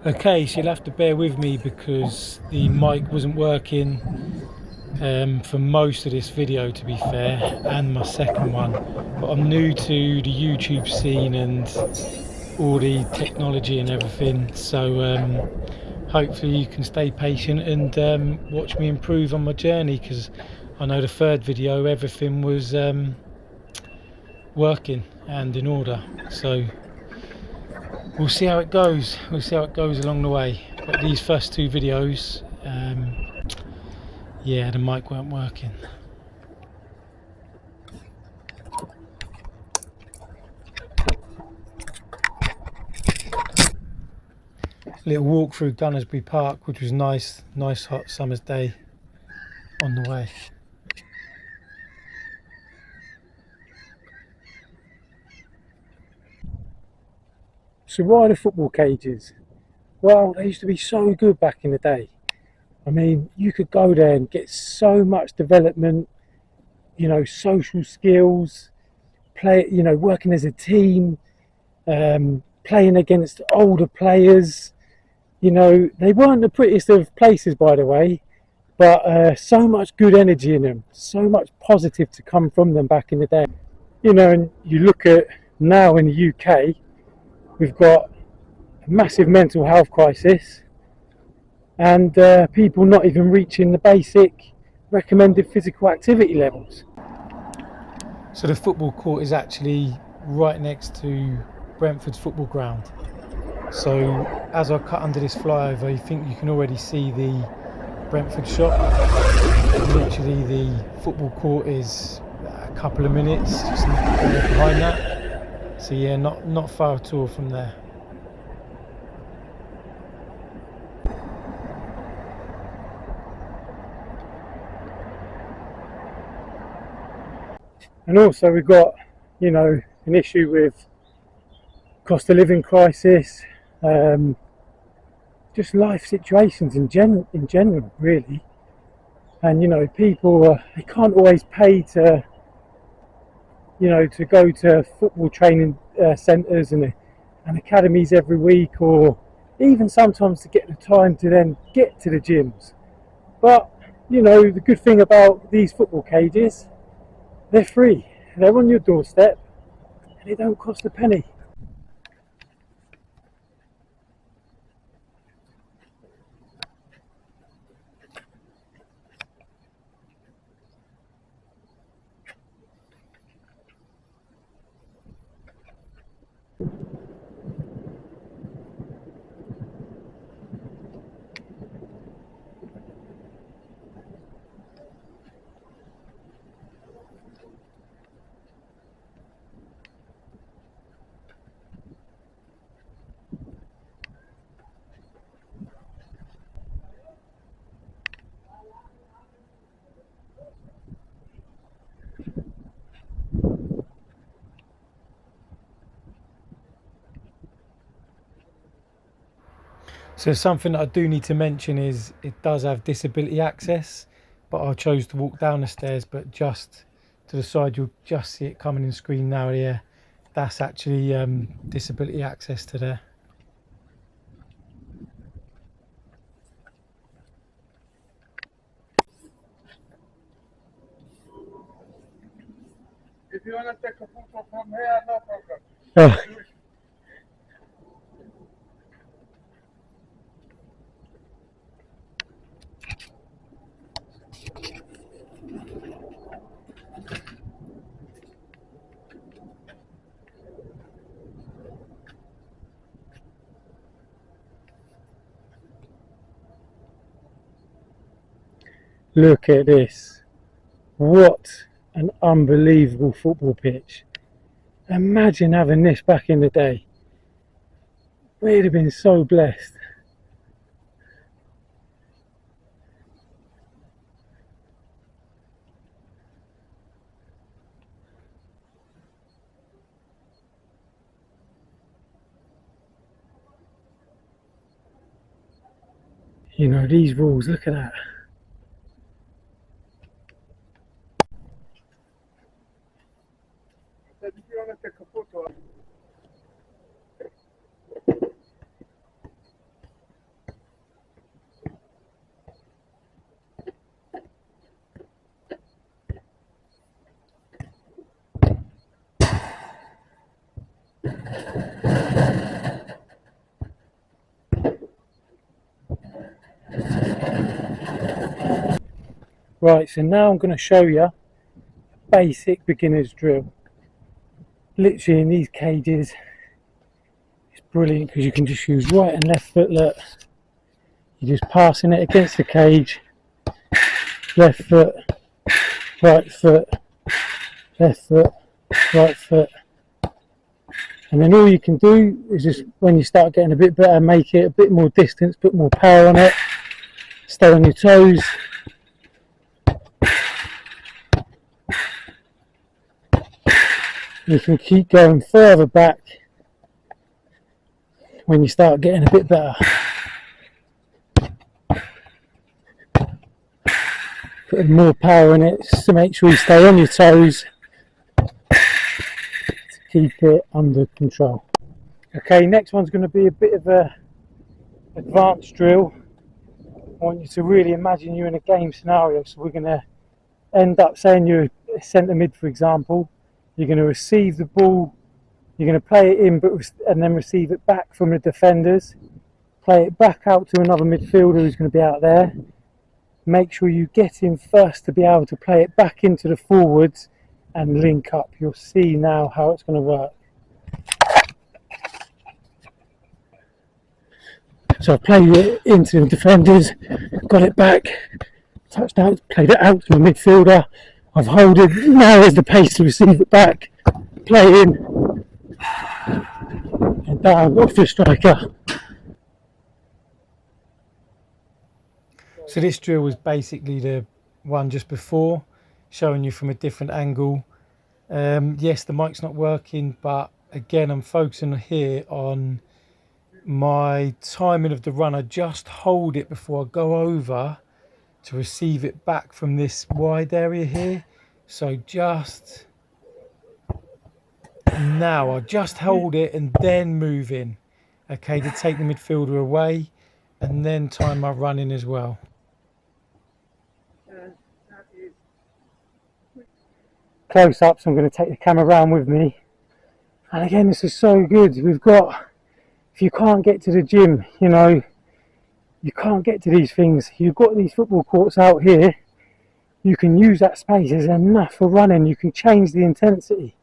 Okay, so you'll have to bear with me because the mic wasn't working for most of this video, to be fair, and my second one. But I'm new to the YouTube scene and all the technology and everything, so hopefully you can stay patient and watch me improve on my journey, because I know the third video everything was working and in order. So we'll see how it goes. We'll see how it goes along the way. But these first two videos, yeah, the mic weren't working. Little walk through Gunnersbury Park, which was nice hot summer's day on the way. So why the football cages? Well, they used to be so good back in the day. I mean, you could go there and get so much development, you know, social skills, working as a team, playing against older players. You know, they weren't the prettiest of places, by the way, but so much good energy in them, so much positive to come from them back in the day. You know, and you look at now in the UK, we've got a massive mental health crisis, and people not even reaching the basic recommended physical activity levels. So the football court is actually right next to Brentford's football ground. So as I cut under this flyover, you think you can already see the Brentford shop. Literally the football court is a couple of minutes just behind that. So yeah, not far at all from there. And also we've got, you know, an issue with cost of living crisis, just life situations in general, really. And you know, people they can't always pay to, you know, to go to football training centres and academies every week, or even sometimes to get the time to then get to the gyms. But you know, the good thing about these football cages, they're free. They're on your doorstep, and they don't cost a penny. So something that I do need to mention is it does have disability access, but I chose to walk down the stairs, but just to the side you'll just see it coming in screen now here. That's actually disability access to there. If you want to take a photo from here, no problem. Oh. Look at this. What an unbelievable football pitch. Imagine having this back in the day. We'd have been so blessed. You know, these rules, look at that. If you want to take a photo. Right, so now I'm going to show you a basic beginner's drill. Literally in these cages, it's brilliant because you can just use right and left foot. Look, you're just passing it against the cage, left foot, right foot, left foot, right foot. And then all you can do is just, when you start getting a bit better, make it a bit more distance, put more power on it, stay on your toes. You can keep going further back when you start getting a bit better. Putting more power in it to make sure you stay on your toes to keep it under control. Okay, next one's going to be a bit of a advanced drill. I want you to really imagine you're in a game scenario. So we're going to end up saying you're a centre mid, for example. You're going to receive the ball, you're going to play it in, and then receive it back from the defenders. Play it back out to another midfielder who's going to be out there. Make sure you get in first to be able to play it back into the forwards and link up. You'll see now how it's going to work. So I played it into the defenders, got it back, touched out, played it out to my midfielder. I've held it, now there's the pace to receive it back, play in, and down off the striker. So this drill was basically the one just before, showing you from a different angle. Yes, the mic's not working, but again, I'm focusing here on my timing of the run. I just hold it before I go over to receive it back from this wide area here. So just now, I just hold it and then move in, okay, to take the midfielder away, and then time my running as well. Close ups, I'm going to take the camera around with me. And again, this is so good. We've got, if you can't get to the gym, you know, you can't get to these things. You've got these football courts out here. You can use that space as enough for running. You can change the intensity,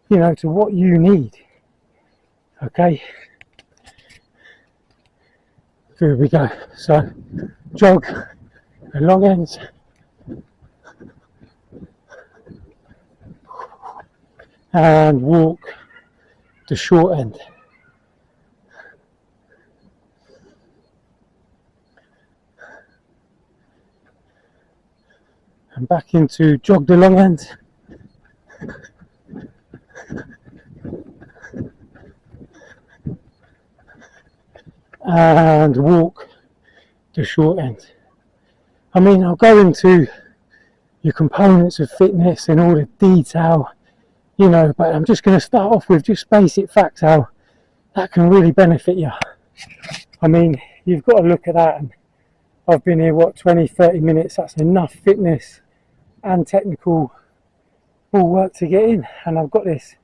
you know, to what you need. Okay. Here we go. So, jog the long ends. And walk the short end. And back into jog the long end. And walk the short end. I mean, I'll go into your components of fitness and all the detail, you know, but I'm just going to start off with just basic facts how that can really benefit you. I mean, you've got to look at that, and I've been here, what, 20-30 minutes. That's enough fitness and technical ball work to get in, and I've got this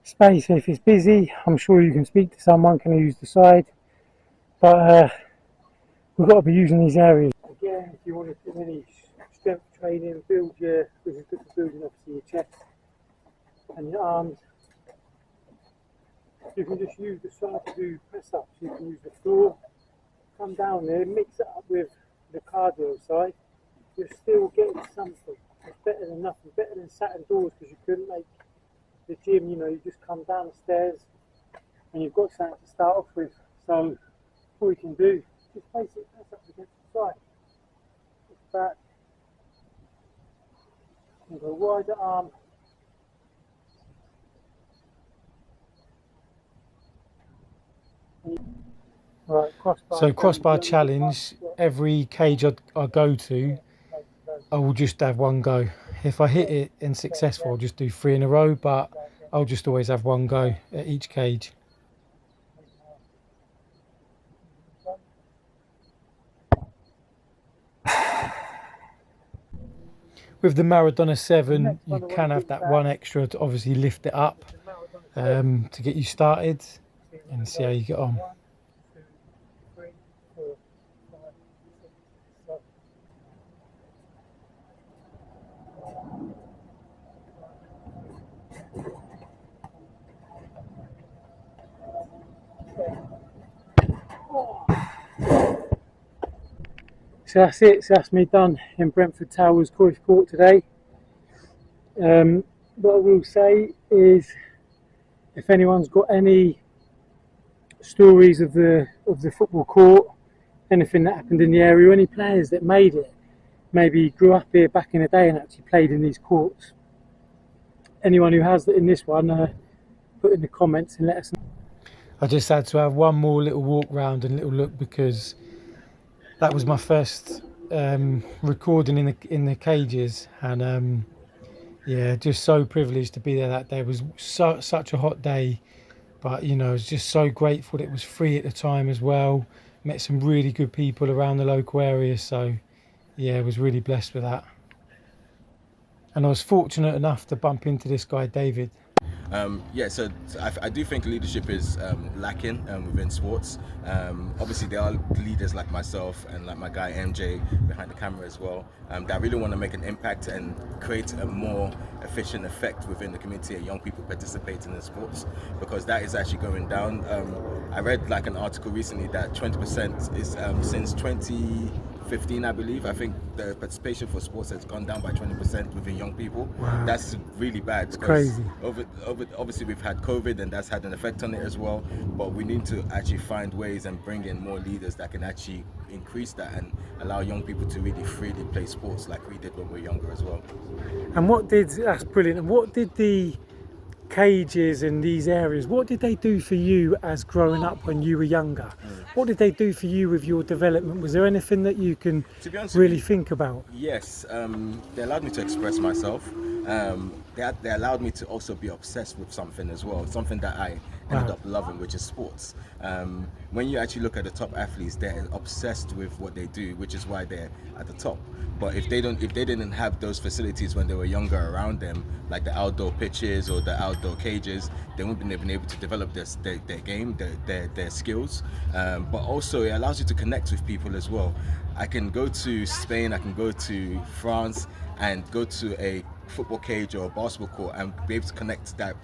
space. If it's busy, I'm sure you can speak to someone, can I use the side, but we've got to be using these areas. Again, if you want to do any strength training, build your, this is good for building obviously your chest and your arms. You can just use the side to do press ups, you can use the floor, come down there, mix it up with the cardio side, you're still getting something. It's better than nothing, better than sat indoors because you couldn't make the gym, you know, you just come down the stairs and you've got something to start off with. So all you can do, just basic press ups against the side. Just back, and go wider arm. Right, crossbar challenge, every cage I go to, I will just have one go. If I hit it and successful, I'll just do 3 in a row, but I'll just always have one go at each cage. With the Maradona 7, you can have that one extra to obviously lift it up to get you started and see how you get on. So that's it. So that's me done in Brentford Towers Cruyff Court today. What I will say is, if anyone's got any stories of the football court, anything that happened in the area, or any players that made it, maybe grew up here back in the day and actually played in these courts. Anyone who has in this one, put in the comments and let us know. I just had to have one more little walk round and little look, because that was my first recording in the cages, and yeah, just so privileged to be there that day. It was such a hot day, but you know, I was just so grateful that it was free at the time as well. Met some really good people around the local area, so yeah, I was really blessed with that. And I was fortunate enough to bump into this guy, David. So I do think leadership is lacking within sports. Obviously, there are leaders like myself and like my guy MJ behind the camera as well, that really want to make an impact and create a more efficient effect within the community and young people participating in sports, because that is actually going down. I read like an article recently that 20% is since 2015, I believe. I think the participation for sports has gone down by 20% within young people. Wow. That's really bad. It's crazy. Obviously, we've had COVID and that's had an effect on it as well. But we need to actually find ways and bring in more leaders that can actually increase that and allow young people to really freely play sports like we did when we were younger as well. And that's brilliant. And what did the cages in these areas, what did they do for you as growing up when you were younger? What did they do for you with your development? Was there anything that you can really think about? Yes, they allowed me to express myself. They allowed me to also be obsessed with something as well, something that I ended up loving, which is sports. When you actually look at the top athletes, they're obsessed with what they do, which is why they're at the top. But if they didn't have those facilities when they were younger around them, like the outdoor pitches or the outdoor cages, they wouldn't have been able to develop their game, their skills. But also it allows you to connect with people as well. I can go to Spain, I can go to France and go to a football cage or a basketball court and be able to connect that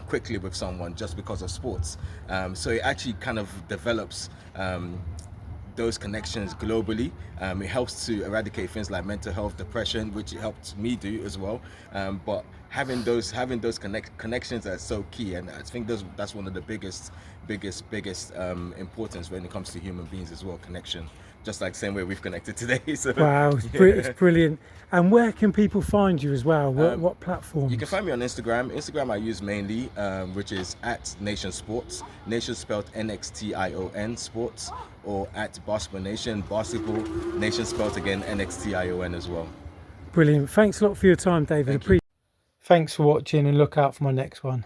quickly with someone just because of sports. So it actually kind of develops those connections globally. It helps to eradicate things like mental health, depression, which it helped me do as well. But having those connections are so key, and I think that's one of the biggest importance when it comes to human beings as well. Connection, just like the same way we've connected today. So, wow, it's brilliant. And where can people find you as well? What platforms? You can find me on Instagram. Instagram I use mainly, which is at Nation Sports. Nation spelled NXTION Sports, or at Basketball Nation. Basketball Nation spelled again NXTION as well. Brilliant. Thanks a lot for your time, David. Thanks for watching, and look out for my next one.